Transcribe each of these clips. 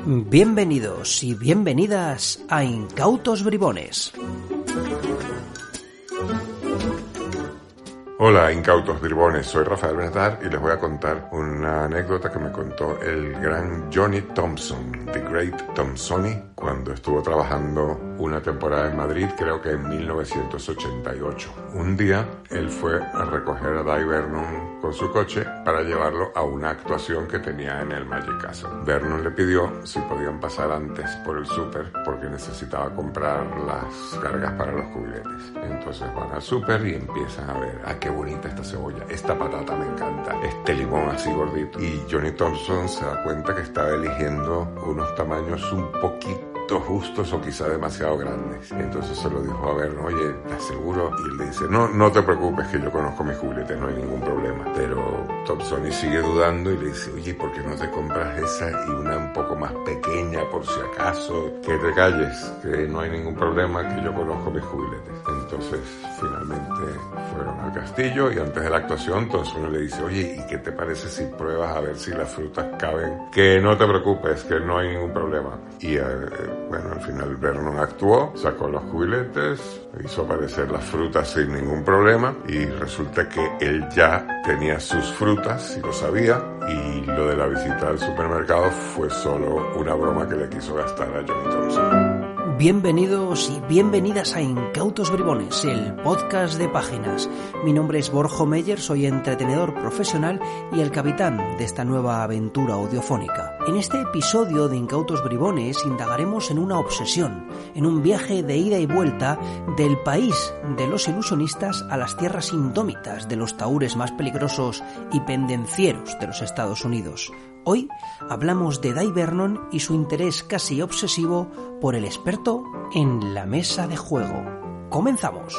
Bienvenidos y bienvenidas a Incautos Bribones. Hola, Incautos Bribones, soy Rafael Benatar y les voy a contar una anécdota que me contó el gran Johnny Thompson, The Great Thompsony, cuando estuvo trabajando una temporada en Madrid, creo que en 1988. Un día él fue a recoger a Dai Vernon con su coche para llevarlo a una actuación que tenía en el Magic Castle. Vernon le pidió si podían pasar antes por el súper porque necesitaba comprar las cargas para los cubiletes. Entonces van al súper y empiezan a ver, qué bonita esta cebolla, esta patata me encanta, este limón así gordito. Y Johnny Thompson se da cuenta que estaba eligiendo unos tamaños un poquito justos o quizá demasiado grandes. Entonces se lo dijo a Vernon, oye, ¿te aseguro? Y él le dice, no te preocupes que yo conozco mis cubiletes, no hay ningún problema. Pero Thompson sigue dudando y le dice, oye, ¿por qué no te compras esa y una un poco más pequeña por si acaso? Que te calles, que no hay ningún problema, que yo conozco mis cubiletes. Entonces finalmente fueron al castillo y antes de la actuación Thompson le dice, oye, ¿y qué te parece si pruebas a ver si las frutas caben? Que no te preocupes, que no hay ningún problema. Y bueno, al final Vernon actuó, sacó los cubiletes, hizo aparecer las frutas sin ningún problema y resulta que él ya tenía sus frutas y lo sabía, y lo de la visita al supermercado fue solo una broma que le quiso gastar a Johnny Thompson. Bienvenidos y bienvenidas a Incautos Bribones, el podcast de Páginas. Mi nombre es Borja Meyer, soy entretenedor profesional y el capitán de esta nueva aventura audiofónica. En este episodio de Incautos Bribones indagaremos en una obsesión, en un viaje de ida y vuelta del país de los ilusionistas a las tierras indómitas de los tahúres más peligrosos y pendencieros de los Estados Unidos. Hoy hablamos de Dai Vernon y su interés casi obsesivo por el experto en la mesa de juego. ¡Comenzamos!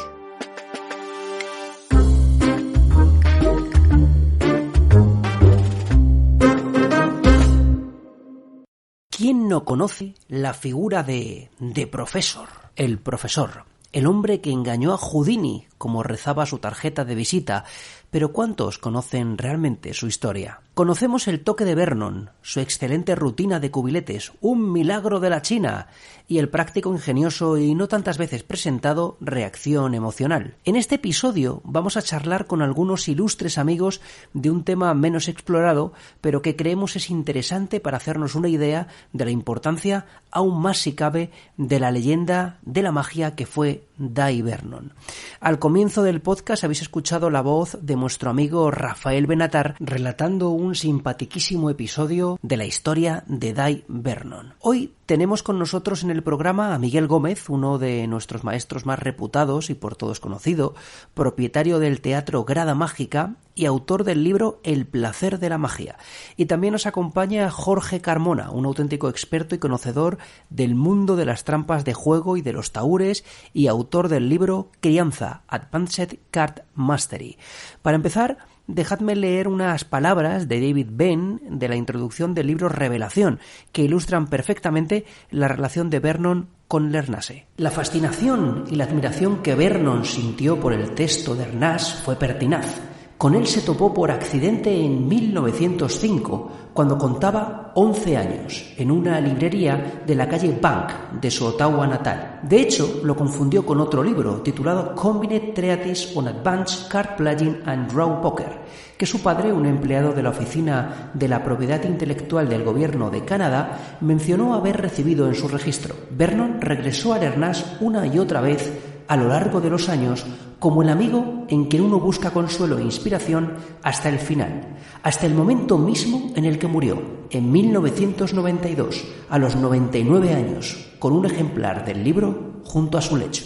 ¿Quién no conoce la figura de Professor? El profesor, el hombre que engañó a Houdini, como rezaba su tarjeta de visita, pero ¿cuántos conocen realmente su historia? Conocemos el toque de Vernon, su excelente rutina de cubiletes, un milagro de la China, y el práctico, ingenioso y no tantas veces presentado reacción emocional. En este episodio vamos a charlar con algunos ilustres amigos de un tema menos explorado, pero que creemos es interesante para hacernos una idea de la importancia, aún más si cabe, de la leyenda de la magia que fue Dai Vernon. Al comienzo del podcast habéis escuchado la voz de nuestro amigo Rafael Benatar relatando un simpatiquísimo episodio de la historia de Dai Vernon. Hoy tenemos con nosotros en el programa a Miguel Gómez, uno de nuestros maestros más reputados y por todos conocido, propietario del Teatro Grada Mágica y autor del libro El placer de la magia. Y también nos acompaña Jorge Carmona, un auténtico experto y conocedor del mundo de las trampas de juego y de los tahúres y autor del libro Crianza, Advanced Card Mastery. Para empezar, dejadme leer unas palabras de David Benn de la introducción del libro Revelación, que ilustran perfectamente la relación de Vernon con Lernace. La fascinación y la admiración que Vernon sintió por el texto de Lernace fue pertinaz. Con él se topó por accidente en 1905, cuando contaba 11 años, en una librería de la calle Bank de su Ottawa natal. De hecho, lo confundió con otro libro titulado Combined Treatise on Advanced Card Playing and Draw Poker, que su padre, un empleado de la Oficina de la Propiedad Intelectual del Gobierno de Canadá, mencionó haber recibido en su registro. Vernon regresó a Lernace una y otra vez a lo largo de los años como el amigo en quien uno busca consuelo e inspiración hasta el final, hasta el momento mismo en el que murió, en 1992, a los 99 años, con un ejemplar del libro junto a su lecho.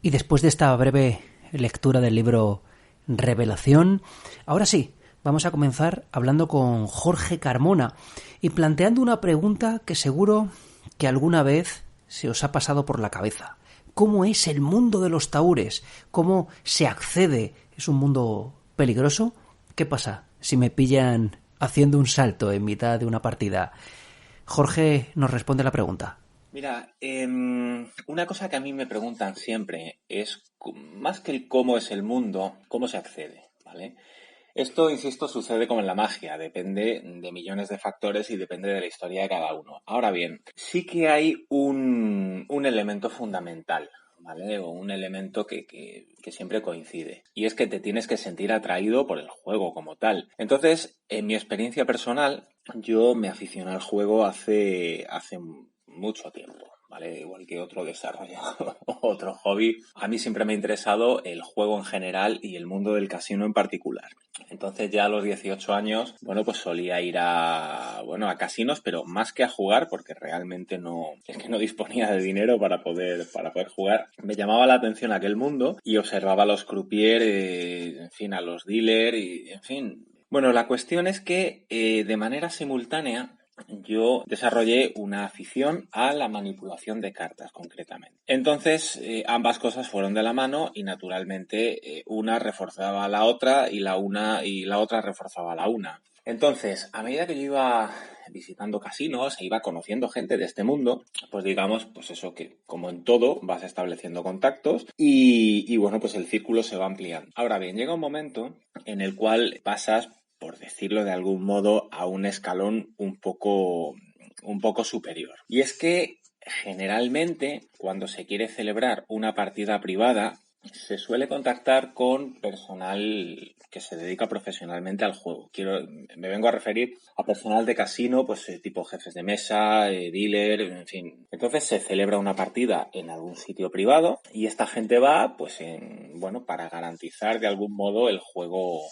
Y después de esta breve lectura del libro Revelación, ahora sí, vamos a comenzar hablando con Jorge Carmona y planteando una pregunta que seguro que alguna vez se os ha pasado por la cabeza. ¿Cómo es el mundo de los tahúres? ¿Cómo se accede? ¿Es un mundo peligroso? ¿Qué pasa si me pillan haciendo un salto en mitad de una partida? Jorge nos responde la pregunta. Mira, una cosa que a mí me preguntan siempre es, más que el cómo es el mundo, cómo se accede, ¿vale? Esto, insisto, sucede como en la magia, depende de millones de factores y depende de la historia de cada uno. Ahora bien, sí que hay un elemento fundamental, ¿vale? O un elemento que siempre coincide. Y es que te tienes que sentir atraído por el juego como tal. Entonces, en mi experiencia personal, yo me aficioné al juego hace mucho tiempo. ¿Vale? Igual que otro desarrollo, otro hobby. A mí siempre me ha interesado el juego en general y el mundo del casino en particular. Entonces ya a los 18 años, bueno, pues solía ir a casinos, pero más que a jugar, porque realmente es que no disponía de dinero para poder jugar. Me llamaba la atención aquel mundo y observaba a los croupiers, en fin, a los dealers y, en fin. Bueno, la cuestión es que de manera simultánea yo desarrollé una afición a la manipulación de cartas, concretamente. Entonces, ambas cosas fueron de la mano y, naturalmente, una reforzaba a la otra y la otra reforzaba a la una. Entonces, a medida que yo iba visitando casinos e iba conociendo gente de este mundo, pues digamos, pues eso que, como en todo, vas estableciendo contactos y bueno, pues el círculo se va ampliando. Ahora bien, llega un momento en el cual pasas, por decirlo de algún modo, a un escalón un poco superior. Y es que generalmente, cuando se quiere celebrar una partida privada, se suele contactar con personal que se dedica profesionalmente al juego. Me vengo a referir a personal de casino, pues tipo jefes de mesa, dealer, en fin. Entonces se celebra una partida en algún sitio privado y esta gente va, pues para garantizar de algún modo el juego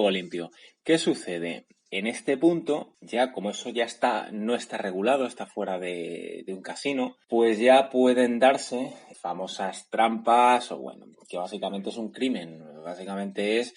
limpio. ¿Qué sucede? En este punto, ya como eso ya no está regulado, está fuera de un casino, pues ya pueden darse famosas trampas o bueno, que básicamente es un crimen, básicamente es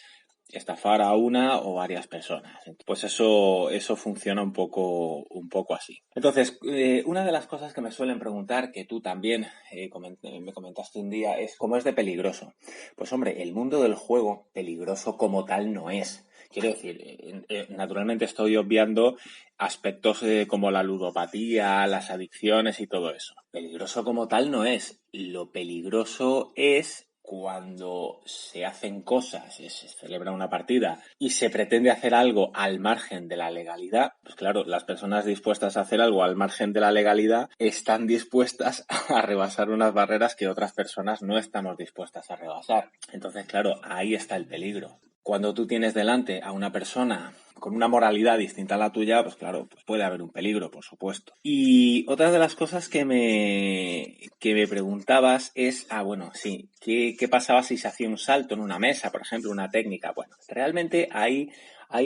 estafar a una o varias personas. Pues eso funciona un poco así. Entonces, una de las cosas que me suelen preguntar, que tú también me comentaste un día, es cómo es de peligroso. Pues hombre, el mundo del juego peligroso como tal no es. Quiero decir, naturalmente estoy obviando aspectos como la ludopatía, las adicciones y todo eso. Peligroso como tal no es. Lo peligroso es cuando se hacen cosas, se celebra una partida y se pretende hacer algo al margen de la legalidad. Pues claro, las personas dispuestas a hacer algo al margen de la legalidad están dispuestas a rebasar unas barreras que otras personas no estamos dispuestas a rebasar. Entonces, claro, ahí está el peligro. Cuando tú tienes delante a una persona con una moralidad distinta a la tuya, pues claro, pues puede haber un peligro, por supuesto. Y otra de las cosas que me preguntabas es, bueno, sí, ¿qué pasaba si se hacía un salto en una mesa, por ejemplo, una técnica? Bueno, realmente hay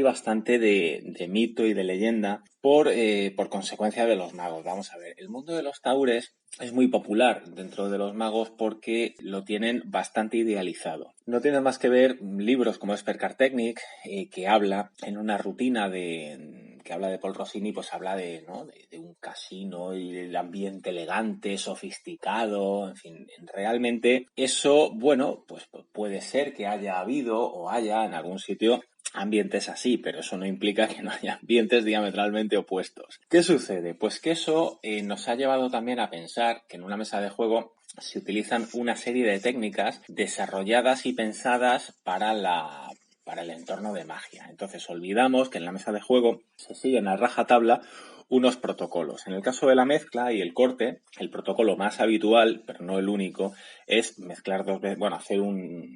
bastante de mito y de leyenda por consecuencia de los magos. Vamos a ver, el mundo de los taures es muy popular dentro de los magos porque lo tienen bastante idealizado. No tiene más que ver libros como Espercar Technic, que habla en una rutina que habla de Paul Rossini, pues habla de un casino y el ambiente elegante, sofisticado, en fin, realmente eso, bueno, pues puede ser que haya habido o haya en algún sitio ambientes así, pero eso no implica que no haya ambientes diametralmente opuestos. ¿Qué sucede? Pues que eso nos ha llevado también a pensar que en una mesa de juego se utilizan una serie de técnicas desarrolladas y pensadas para el entorno de magia. Entonces olvidamos que en la mesa de juego se siguen a rajatabla unos protocolos. En el caso de la mezcla y el corte, el protocolo más habitual, pero no el único, es mezclar dos veces,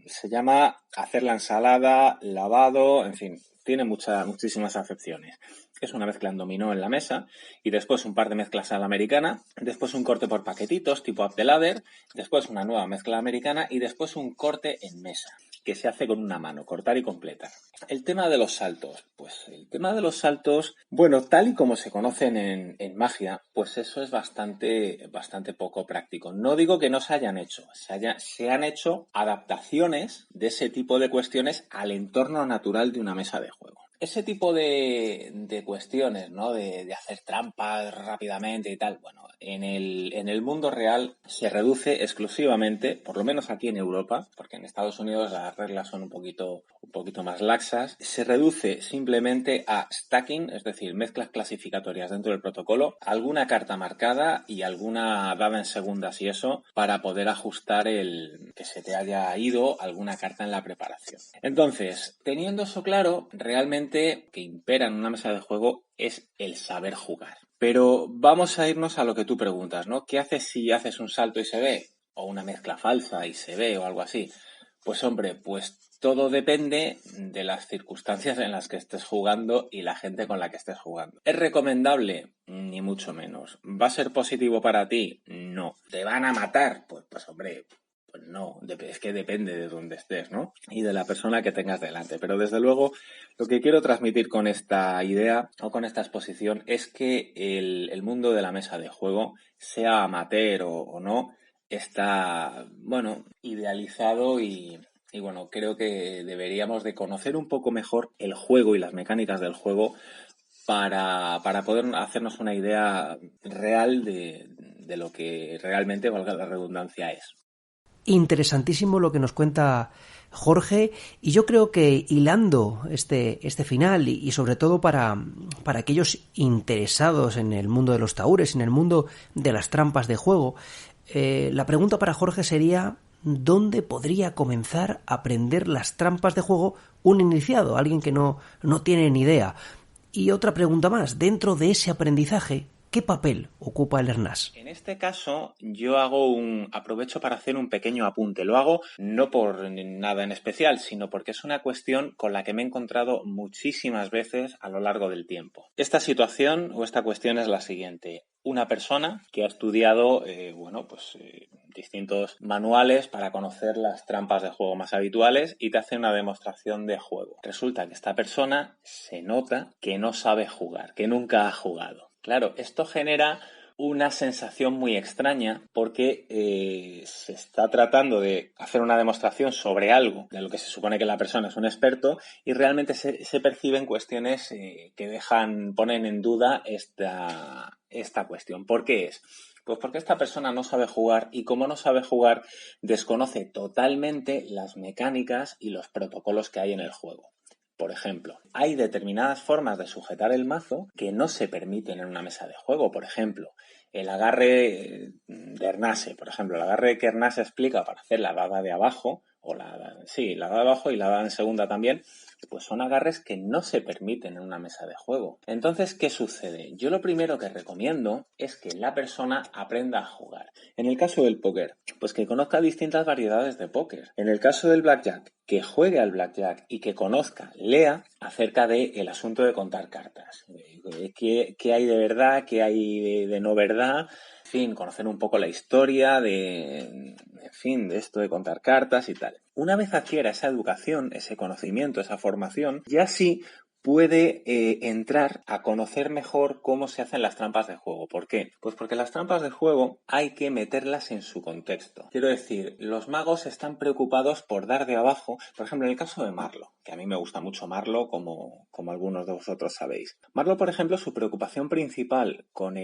se llama hacer la ensalada, lavado, en fin, tiene muchísimas acepciones. Es una mezcla en dominó en la mesa y después un par de mezclas a la americana, después un corte por paquetitos tipo up the ladder, después una nueva mezcla americana y después un corte en mesa que se hace con una mano, cortar y completar. El tema de los saltos, bueno, tal y como se conocen en magia, pues eso es bastante poco práctico. No digo que no se hayan hecho, se han hecho adaptaciones de ese tipo de cuestiones al entorno natural de una mesa de juego. Ese tipo de cuestiones, ¿no? De hacer trampas rápidamente y tal, bueno, en el mundo real se reduce exclusivamente, por lo menos aquí en Europa, porque en Estados Unidos las reglas son un poquito más laxas, se reduce simplemente a stacking, es decir, mezclas clasificatorias dentro del protocolo, alguna carta marcada y alguna dada en segundas y eso, para poder ajustar el que se te haya ido alguna carta en la preparación. Entonces, teniendo eso claro, realmente que impera en una mesa de juego es el saber jugar. Pero vamos a irnos a lo que tú preguntas, ¿no? ¿Qué haces si haces un salto y se ve? O una mezcla falsa y se ve o algo así. Pues hombre, pues todo depende de las circunstancias en las que estés jugando y la gente con la que estés jugando. ¿Es recomendable? Ni mucho menos. ¿Va a ser positivo para ti? No. ¿Te van a matar? Pues hombre, pues no. Es que depende de dónde estés, ¿no? Y de la persona que tengas delante. Pero desde luego, lo que quiero transmitir con esta idea o con esta exposición es que el mundo de la mesa de juego, sea amateur o no, está, bueno, idealizado y bueno, creo que deberíamos de conocer un poco mejor el juego y las mecánicas del juego para poder hacernos una idea real de lo que realmente, valga la redundancia, es. Interesantísimo lo que nos cuenta Jorge, y yo creo que hilando este final y sobre todo para aquellos interesados en el mundo de los tahures, en el mundo de las trampas de juego, la pregunta para Jorge sería: ¿dónde podría comenzar a aprender las trampas de juego un iniciado, alguien que no tiene ni idea? Y otra pregunta más: dentro de ese aprendizaje, ¿qué papel ocupa el ERNAS? En este caso, yo aprovecho para hacer un pequeño apunte. Lo hago no por nada en especial, sino porque es una cuestión con la que me he encontrado muchísimas veces a lo largo del tiempo. Esta situación o esta cuestión es la siguiente. Una persona que ha estudiado, distintos manuales para conocer las trampas de juego más habituales y te hace una demostración de juego. Resulta que esta persona se nota que no sabe jugar, que nunca ha jugado. Claro, esto genera una sensación muy extraña porque se está tratando de hacer una demostración sobre algo de lo que se supone que la persona es un experto y realmente se perciben cuestiones que ponen en duda esta cuestión. ¿Por qué es? Pues porque esta persona no sabe jugar y como no sabe jugar, desconoce totalmente las mecánicas y los protocolos que hay en el juego. Por ejemplo, hay determinadas formas de sujetar el mazo que no se permiten en una mesa de juego. Por ejemplo, el agarre de Ernase, por ejemplo, el agarre que Ernase explica para hacer la dada de abajo, la dada de abajo y la dada en segunda también, pues son agarres que no se permiten en una mesa de juego. Entonces, ¿qué sucede? Yo lo primero que recomiendo es que la persona aprenda a jugar. En el caso del póker, pues que conozca distintas variedades de póker. En el caso del blackjack, que juegue al blackjack y que conozca, lea acerca del asunto de contar cartas. ¿Qué hay de verdad? ¿Qué hay de no verdad? En fin, conocer un poco la historia de esto de contar cartas y tal. Una vez adquiera esa educación, ese conocimiento, esa formación, ya sí puede entrar a conocer mejor cómo se hacen las trampas de juego. ¿Por qué? Pues porque las trampas de juego hay que meterlas en su contexto. Quiero decir, los magos están preocupados por dar de abajo, por ejemplo, en el caso de Marlo, que a mí me gusta mucho Marlo, como algunos de vosotros sabéis. Marlo, por ejemplo, su preocupación principal con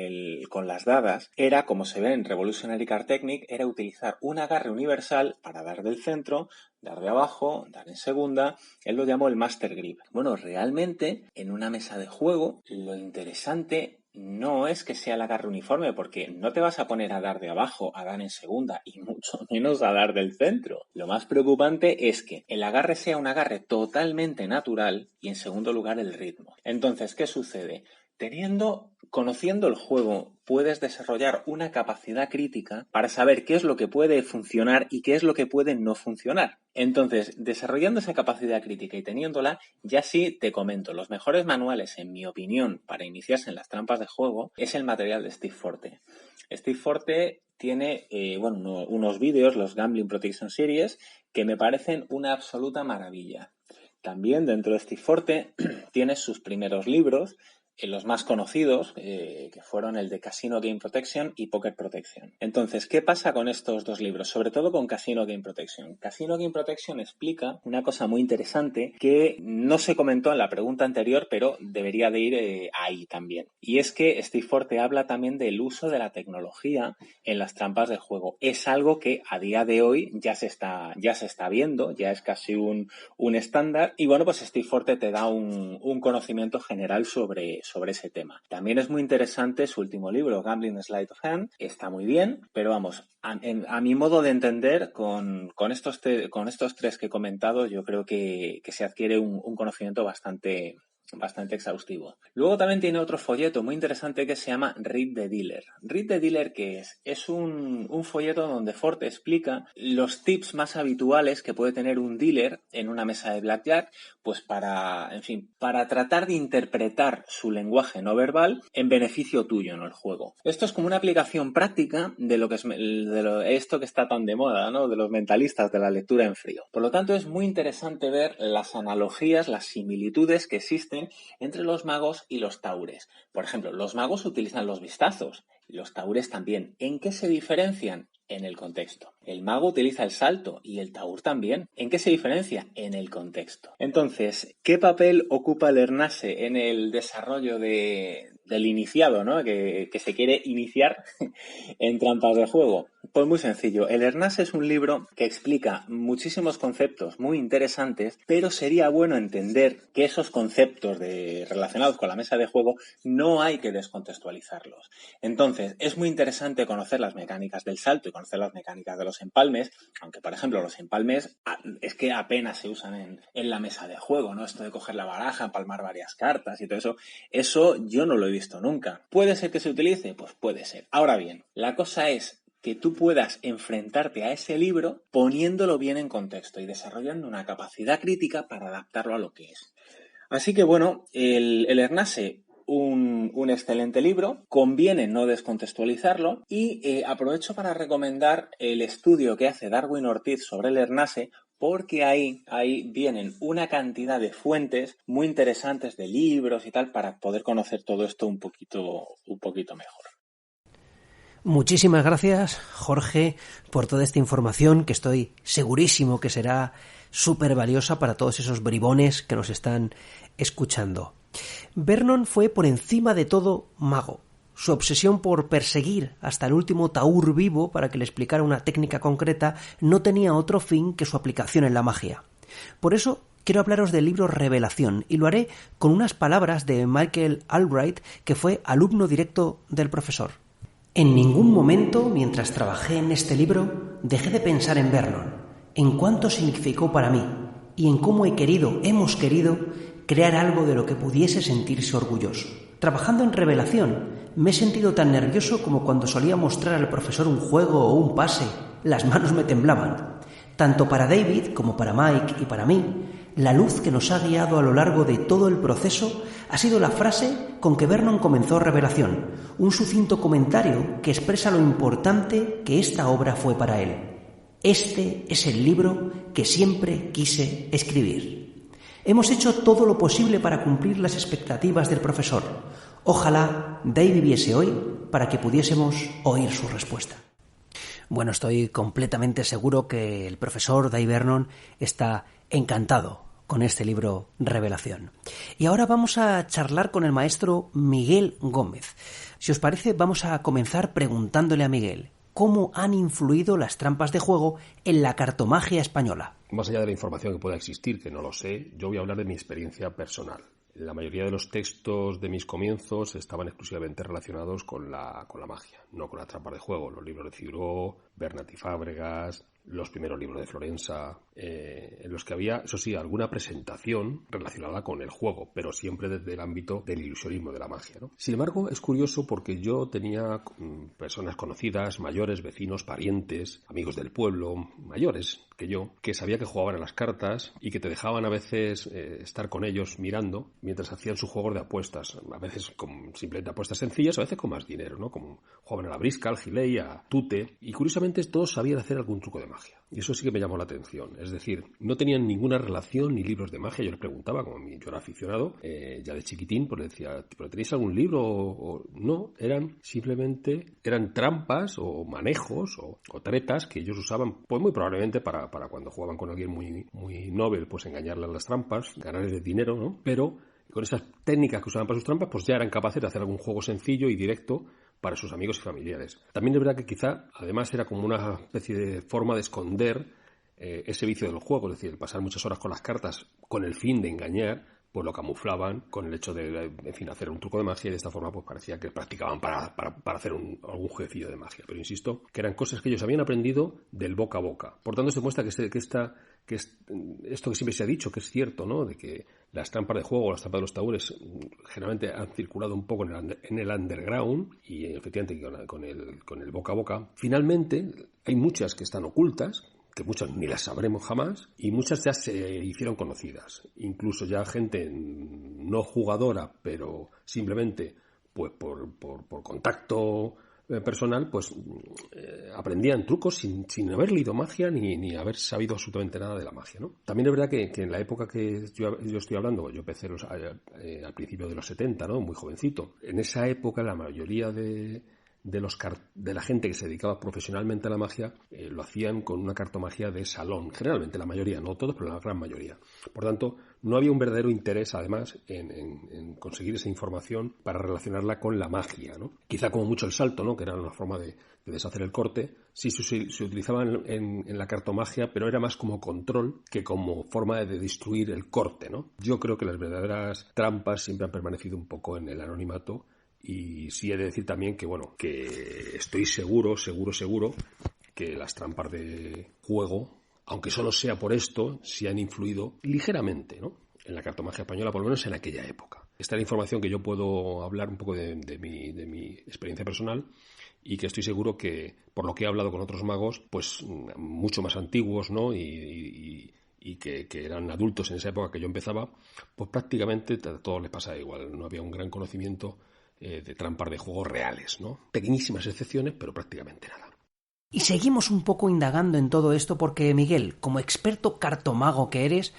las dadas era, como se ve en Revolutionary Card Technique, era utilizar un agarre universal para dar del centro, dar de abajo, dar en segunda. Él lo llamó el Master Grip. Bueno, realmente en una mesa de juego lo interesante no es que sea el agarre uniforme, porque no te vas a poner a dar de abajo, a dar en segunda y mucho menos a dar del centro. Lo más preocupante es que el agarre sea un agarre totalmente natural y en segundo lugar el ritmo. Entonces, ¿qué sucede? Conociendo el juego, puedes desarrollar una capacidad crítica para saber qué es lo que puede funcionar y qué es lo que puede no funcionar. Entonces, desarrollando esa capacidad crítica y teniéndola, ya sí te comento, los mejores manuales, en mi opinión, para iniciarse en las trampas de juego, es el material de Steve Forte. Steve Forte tiene unos vídeos, los Gambling Protection Series, que me parecen una absoluta maravilla. También dentro de Steve Forte tiene sus primeros libros, los más conocidos, que fueron el de Casino Game Protection y Poker Protection. Entonces, ¿qué pasa con estos dos libros? Sobre todo con Casino Game Protection. Casino Game Protection explica una cosa muy interesante que no se comentó en la pregunta anterior, pero debería de ir ahí también. Y es que Steve Forte habla también del uso de la tecnología en las trampas de juego. Es algo que a día de hoy ya se está viendo, ya es casi un estándar. Y bueno, pues Steve Forte te da un conocimiento general sobre ese tema. También es muy interesante su último libro, Gambling Sleight of Hand. Está muy bien, pero vamos, a mi modo de entender, con estos tres que he comentado, yo creo que se adquiere un conocimiento bastante exhaustivo. Luego también tiene otro folleto muy interesante que se llama Read the Dealer. Read the Dealer, ¿qué es? Es un folleto donde Forte explica los tips más habituales que puede tener un dealer en una mesa de blackjack, pues para tratar de interpretar su lenguaje no verbal en beneficio tuyo en el juego. Esto es como una aplicación práctica de lo que es esto que está tan de moda, ¿no? De los mentalistas, de la lectura en frío. Por lo tanto, es muy interesante ver las analogías, las similitudes que existen entre los magos y los taures. Por ejemplo, los magos utilizan los vistazos, los taures también. ¿En qué se diferencian? En el contexto. El mago utiliza el salto y el taur también. ¿En qué se diferencia? En el contexto. Entonces, ¿qué papel ocupa el Ernase en el desarrollo del iniciado, ¿no? que se quiere iniciar en trampas de juego? Pues muy sencillo. El Ernase es un libro que explica muchísimos conceptos muy interesantes, pero sería bueno entender que esos conceptos relacionados con la mesa de juego no hay que descontextualizarlos. Entonces, es muy interesante conocer las mecánicas del salto y conocer las mecánicas de los empalmes, aunque, por ejemplo, los empalmes es que apenas se usan en la mesa de juego, ¿no? Esto de coger la baraja, empalmar varias cartas y todo eso yo no lo he visto nunca. ¿Puede ser que se utilice? Pues puede ser. Ahora bien, la cosa es que tú puedas enfrentarte a ese libro poniéndolo bien en contexto y desarrollando una capacidad crítica para adaptarlo a lo que es. Así que bueno, el Ernase, un excelente libro, conviene no descontextualizarlo y aprovecho para recomendar el estudio que hace Darwin Ortiz sobre el Ernase, porque ahí vienen una cantidad de fuentes muy interesantes de libros y tal para poder conocer todo esto un poquito mejor. Muchísimas gracias, Jorge, por toda esta información que estoy segurísimo que será súper valiosa para todos esos bribones que nos están escuchando. Vernon fue por encima de todo mago. Su obsesión por perseguir hasta el último taur vivo para que le explicara una técnica concreta no tenía otro fin que su aplicación en la magia. Por eso quiero hablaros del libro Revelación, y lo haré con unas palabras de Michael Albright, que fue alumno directo del profesor. En ningún momento, mientras trabajé en este libro, dejé de pensar en Vernon, en cuánto significó para mí y en cómo hemos querido crear algo de lo que pudiese sentirse orgulloso. Trabajando en Revelación, me he sentido tan nervioso como cuando solía mostrar al profesor un juego o un pase. Las manos me temblaban. Tanto para David como para Mike y para mí, la luz que nos ha guiado a lo largo de todo el proceso ha sido la frase con que Vernon comenzó Revelación, un sucinto comentario que expresa lo importante que esta obra fue para él. Este es el libro que siempre quise escribir. Hemos hecho todo lo posible para cumplir las expectativas del profesor. Ojalá Dave viviese hoy para que pudiésemos oír su respuesta. Bueno, estoy completamente seguro que el profesor Dave Vernon está encantado con este libro Revelación. Y ahora vamos a charlar con el maestro Miguel Gómez. Si os parece, vamos a comenzar preguntándole a Miguel cómo han influido las trampas de juego en la cartomagia española. Más allá de la información que pueda existir, que no lo sé, yo voy a hablar de mi experiencia personal. La mayoría de los textos de mis comienzos estaban exclusivamente relacionados con la magia, no con las trampas de juego. Los libros de Ciró, Bernat y Fábregas, los primeros libros de Florensa, en los que había, eso sí, alguna presentación relacionada con el juego, pero siempre desde el ámbito del ilusionismo, de la magia, ¿no? Sin embargo, es curioso porque yo tenía personas conocidas, mayores, vecinos, parientes, amigos del pueblo, mayores que yo, que sabía que jugaban a las cartas y que te dejaban a veces estar con ellos mirando mientras hacían sus juegos de apuestas, a veces con simplemente apuestas sencillas, a veces con más dinero, ¿no? Como jugaban jugaban a la brisca, al gilei, a tute, y curiosamente todos sabían hacer algún truco de magia. Y eso sí que me llamó la atención. Es decir, no tenían ninguna relación ni libros de magia. Yo les preguntaba, como yo era aficionado, ya de chiquitín, pues les decía, ¿pero tenéis algún libro? O no, eran trampas o manejos o tretas que ellos usaban, pues muy probablemente para cuando jugaban con alguien muy noble, pues engañarle a las trampas, ganarles dinero, ¿no? Pero con esas técnicas que usaban para sus trampas, pues ya eran capaces de hacer algún juego sencillo y directo para sus amigos y familiares. También es verdad que quizá, además, era como una especie de forma de esconder ese vicio del juego, es decir, el pasar muchas horas con las cartas con el fin de engañar, pues lo camuflaban con el hecho de, en fin, hacer un truco de magia, y de esta forma pues parecía que practicaban para hacer algún jueguecillo de magia. Pero insisto, que eran cosas que ellos habían aprendido del boca a boca. Por tanto, se muestra que esto que siempre se ha dicho, que es cierto, ¿no? De que las trampas de juego, las trampas de los taúres, generalmente han circulado un poco en el underground, y efectivamente con el boca a boca. Finalmente, hay muchas que están ocultas, que muchas ni las sabremos jamás, y muchas ya se hicieron conocidas. Incluso ya gente no jugadora, pero simplemente pues por contacto personal, pues aprendían trucos sin haber leído magia ni haber sabido absolutamente nada de la magia, ¿no? También es verdad que en la época que yo estoy hablando, yo empecé al principio de los 70, ¿no? Muy jovencito. En esa época la mayoría de la gente que se dedicaba profesionalmente a la magia lo hacían con una cartomagia de salón, generalmente la mayoría, no todos, pero la gran mayoría. Por tanto, no había un verdadero interés, además, en conseguir esa información para relacionarla con la magia, ¿no? Quizá como mucho el salto, ¿no? Que era una forma de deshacer el corte, sí se utilizaba en la cartomagia, pero era más como control que como forma de destruir el corte, ¿no? Yo creo que las verdaderas trampas siempre han permanecido un poco en el anonimato. Y sí he de decir también que, bueno, que estoy seguro que las trampas de juego, aunque solo sea por esto, sí han influido ligeramente, ¿no? En la cartomagia española, por lo menos en aquella época. Esta es la información que yo puedo hablar un poco de mi experiencia personal, y que estoy seguro que, por lo que he hablado con otros magos, pues mucho más antiguos, ¿no? Y que eran adultos en esa época que yo empezaba, pues prácticamente a todos les pasaba igual. No había un gran conocimiento de trampas de juego reales, ¿no? Pequeñísimas excepciones, pero prácticamente nada. Y seguimos un poco indagando en todo esto porque, Miguel, como experto cartomago que eres,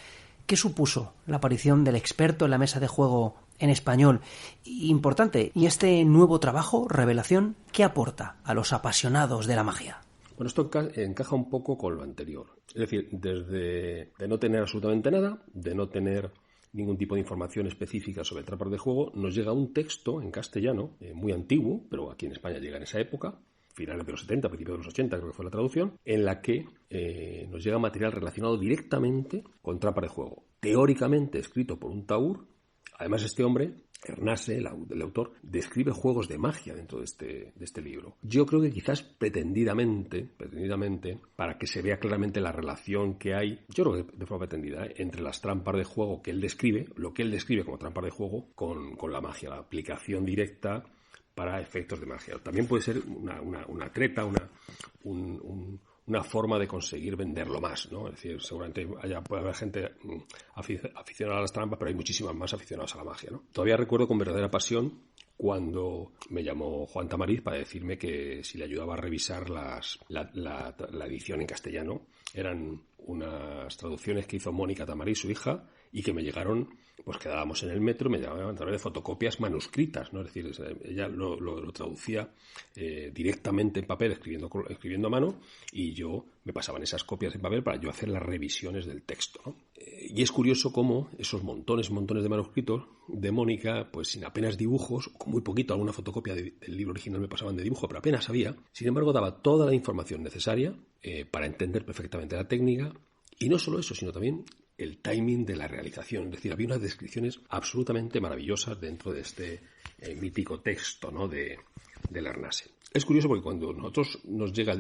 ¿qué supuso la aparición del experto en la mesa de juego en español? Importante, ¿y este nuevo trabajo, Revelación, qué aporta a los apasionados de la magia? Bueno, esto encaja un poco con lo anterior. Es decir, desde de no tener absolutamente nada, de no tener ningún tipo de información específica sobre trampas de juego, nos llega un texto en castellano, muy antiguo, pero aquí en España llega en esa época, finales de los 70, principios de los 80, creo que fue la traducción, en la que nos llega material relacionado directamente con trampas de juego, teóricamente escrito por un taur. Además, este hombre, Ernase, el autor, describe juegos de magia dentro de este libro. Yo creo que quizás pretendidamente, para que se vea claramente la relación que hay, yo creo que de forma pretendida, entre las trampas de juego que él describe, lo que él describe como trampas de juego, con la magia, la aplicación directa para efectos de magia. También puede ser una treta, una forma de conseguir venderlo más, ¿no? Es decir, seguramente puede haber gente aficionada a las trampas, pero hay muchísimas más aficionados a la magia, ¿no? Todavía recuerdo con verdadera pasión cuando me llamó Juan Tamariz para decirme que si le ayudaba a revisar la edición en castellano. Eran unas traducciones que hizo Mónica Tamariz, su hija, y que me llegaron, pues quedábamos en el metro, me llamaban a través de fotocopias manuscritas, ¿no? Es decir, ella lo traducía directamente en papel, escribiendo a mano, y yo me pasaban esas copias en papel para yo hacer las revisiones del texto, ¿no? Y es curioso cómo esos montones de manuscritos de Mónica, pues sin apenas dibujos, con muy poquito, alguna fotocopia del libro original me pasaban de dibujo, pero apenas había. Sin embargo, daba toda la información necesaria para entender perfectamente la técnica, y no solo eso, sino también el timing de la realización. Es decir, había unas descripciones absolutamente maravillosas dentro de este mítico texto, ¿no? de Ernase. Es curioso porque cuando nosotros nos llega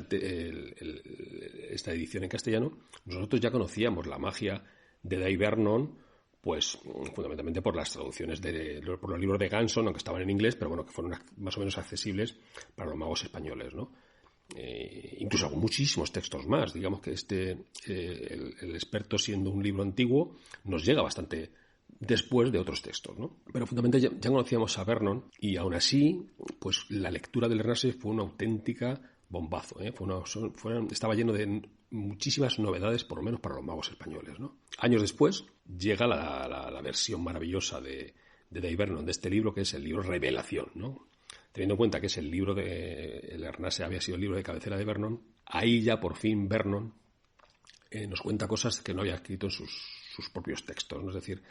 esta edición en castellano, nosotros ya conocíamos la magia de Dave Vernon, pues fundamentalmente por las traducciones por los libros de Ganson, aunque estaban en inglés, pero bueno, que fueron más o menos accesibles para los magos españoles, ¿no? Incluso muchísimos textos más. Digamos que el experto, siendo un libro antiguo, nos llega bastante después de otros textos, ¿no? Pero fundamentalmente ya conocíamos a Vernon y aún así, pues la lectura del Ernase fue una auténtica bombazo, ¿eh? Estaba lleno de muchísimas novedades, por lo menos para los magos españoles, ¿no? Años después llega la versión maravillosa de Dave Vernon, de este libro, que es el libro Revelación, ¿no? Teniendo en cuenta que es el libro el Ernase había sido el libro de cabecera de Vernon, ahí ya por fin Vernon nos cuenta cosas que no había escrito en sus propios textos, ¿no? Es decir,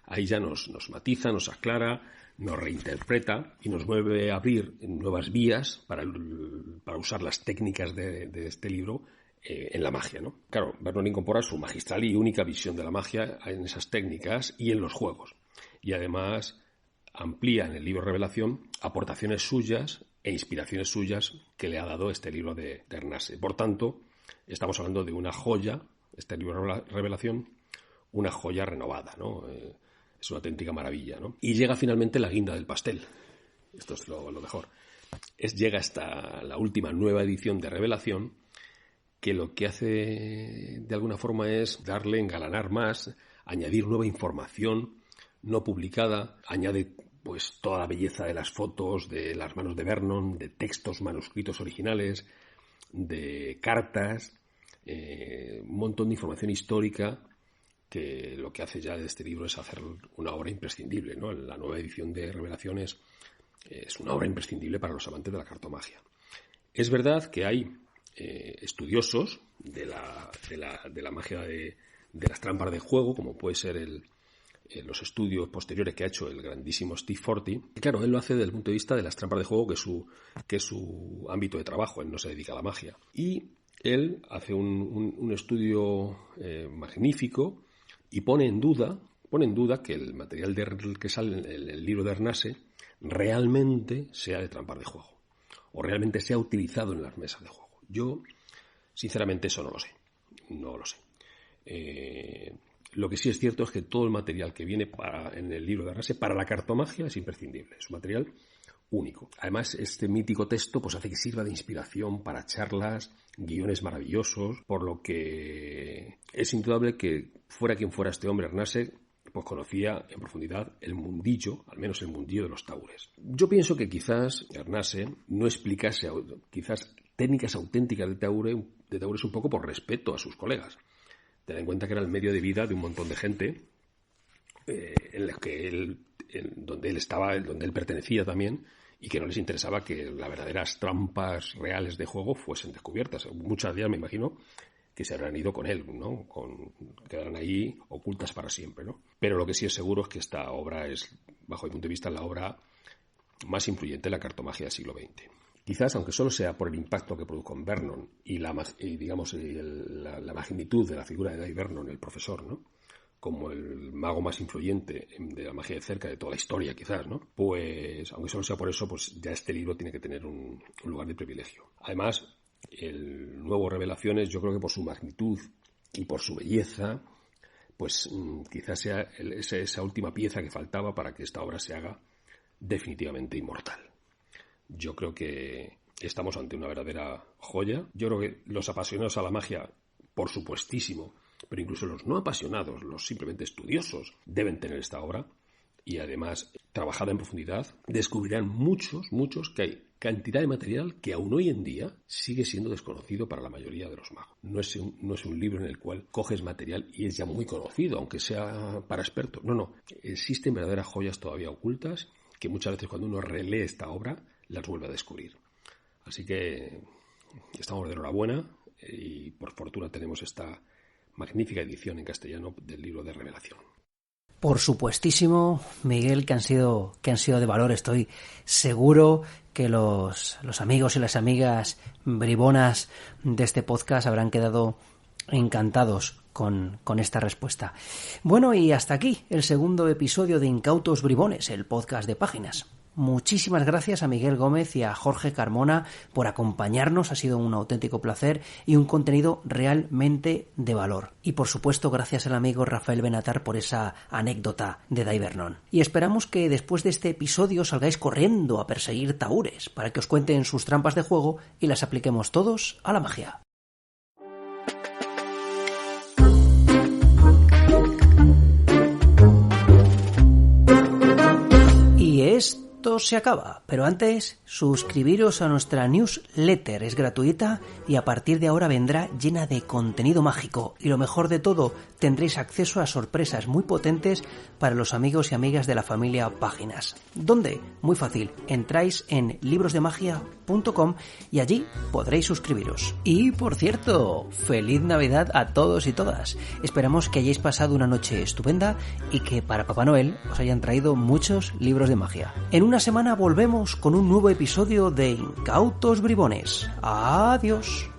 ahí ya nos matiza, nos aclara, nos reinterpreta y nos vuelve a abrir nuevas vías para usar las técnicas de este libro en la magia, ¿no? Claro, Vernon incorpora su magistral y única visión de la magia en esas técnicas y en los juegos. Y además amplía en el libro Revelación aportaciones suyas e inspiraciones suyas que le ha dado este libro de Ernase. Por tanto, estamos hablando de una joya, este libro Revelación, una joya renovada, ¿no? Es una auténtica maravilla, ¿no? Y llega finalmente la guinda del pastel. Esto es lo mejor. Llega hasta la última nueva edición de Revelación, que lo que hace de alguna forma es engalanar más, añadir nueva información no publicada, añade pues toda la belleza de las fotos, de las manos de Vernon, de textos manuscritos originales, de cartas, un montón de información histórica, que lo que hace ya de este libro es hacer una obra imprescindible, ¿no? La nueva edición de Revelaciones es una obra imprescindible para los amantes de la cartomagia. Es verdad que hay estudiosos de la magia de las trampas de juego, como puede ser los estudios posteriores que ha hecho el grandísimo Steve Forti. Y claro, él lo hace desde el punto de vista de las trampas de juego, que es su ámbito de trabajo. Él no se dedica a la magia. Y él hace un estudio magnífico y pone en duda que el material que sale en el libro de Ernase realmente sea de trampas de juego, o realmente sea utilizado en las mesas de juego. Yo, sinceramente, eso no lo sé. Lo que sí es cierto es que todo el material que viene en el libro de Ernase para la cartomagia es imprescindible, es un material único. Además, este mítico texto pues hace que sirva de inspiración para charlas, guiones maravillosos, por lo que es indudable que fuera quien fuera este hombre, Ernase, pues conocía en profundidad el mundillo, al menos el mundillo de los taures. Yo pienso que quizás Ernase no explicase quizás técnicas auténticas de taures un poco por respeto a sus colegas. Ten en cuenta que era el medio de vida de un montón de gente donde él pertenecía también, y que no les interesaba que las verdaderas trampas reales de juego fuesen descubiertas. Muchas de ellas, me imagino, que se habrán ido con él, ¿no? Quedarán ahí ocultas para siempre, ¿no? Pero lo que sí es seguro es que esta obra es, bajo mi punto de vista, la obra más influyente de la cartomagia del siglo XX. Quizás, aunque solo sea por el impacto que produjo en Vernon y la magnitud de la figura de Dave Vernon, el profesor, ¿no? Como el mago más influyente de la magia de cerca de toda la historia, quizás, ¿no? Pues, aunque solo sea por eso, pues ya este libro tiene que tener un lugar de privilegio. Además, el nuevo Revelaciones, yo creo que por su magnitud y por su belleza, pues quizás sea esa última pieza que faltaba para que esta obra se haga definitivamente inmortal. Yo creo que estamos ante una verdadera joya. Yo creo que los apasionados a la magia, por supuestísimo, pero incluso los no apasionados, los simplemente estudiosos, deben tener esta obra, y además, trabajada en profundidad, descubrirán muchos que hay cantidad de material que aún hoy en día sigue siendo desconocido para la mayoría de los magos. No es un libro en el cual coges material y es ya muy conocido, aunque sea para expertos. No. Existen verdaderas joyas todavía ocultas que muchas veces cuando uno relee esta obra las vuelve a descubrir. Así que estamos de enhorabuena y por fortuna tenemos esta magnífica edición en castellano del libro de Revelación. Por supuestísimo, Miguel, que han sido de valor. Estoy seguro que los amigos y las amigas bribonas de este podcast habrán quedado encantados con esta respuesta. Bueno, y hasta aquí el segundo episodio de Incautos Bribones, el podcast de Páginas. Muchísimas gracias a Miguel Gómez y a Jorge Carmona por acompañarnos. Ha sido un auténtico placer y un contenido realmente de valor. Y por supuesto, gracias al amigo Rafael Benatar por esa anécdota de Dave Vernon. Y esperamos que después de este episodio salgáis corriendo a perseguir taures para que os cuenten sus trampas de juego y las apliquemos todos a la magia. se acaba, pero antes suscribiros a nuestra newsletter, es gratuita y a partir de ahora vendrá llena de contenido mágico y lo mejor de todo, tendréis acceso a sorpresas muy potentes para los amigos y amigas de la familia Páginas. ¿Dónde? Muy fácil, entráis en librosdemagia.com y allí podréis suscribiros. Y por cierto, feliz Navidad a todos y todas. Esperamos que hayáis pasado una noche estupenda y que para Papá Noel os hayan traído muchos libros de magia. En una semana volvemos con un nuevo episodio de Incautos Bribones. Adiós.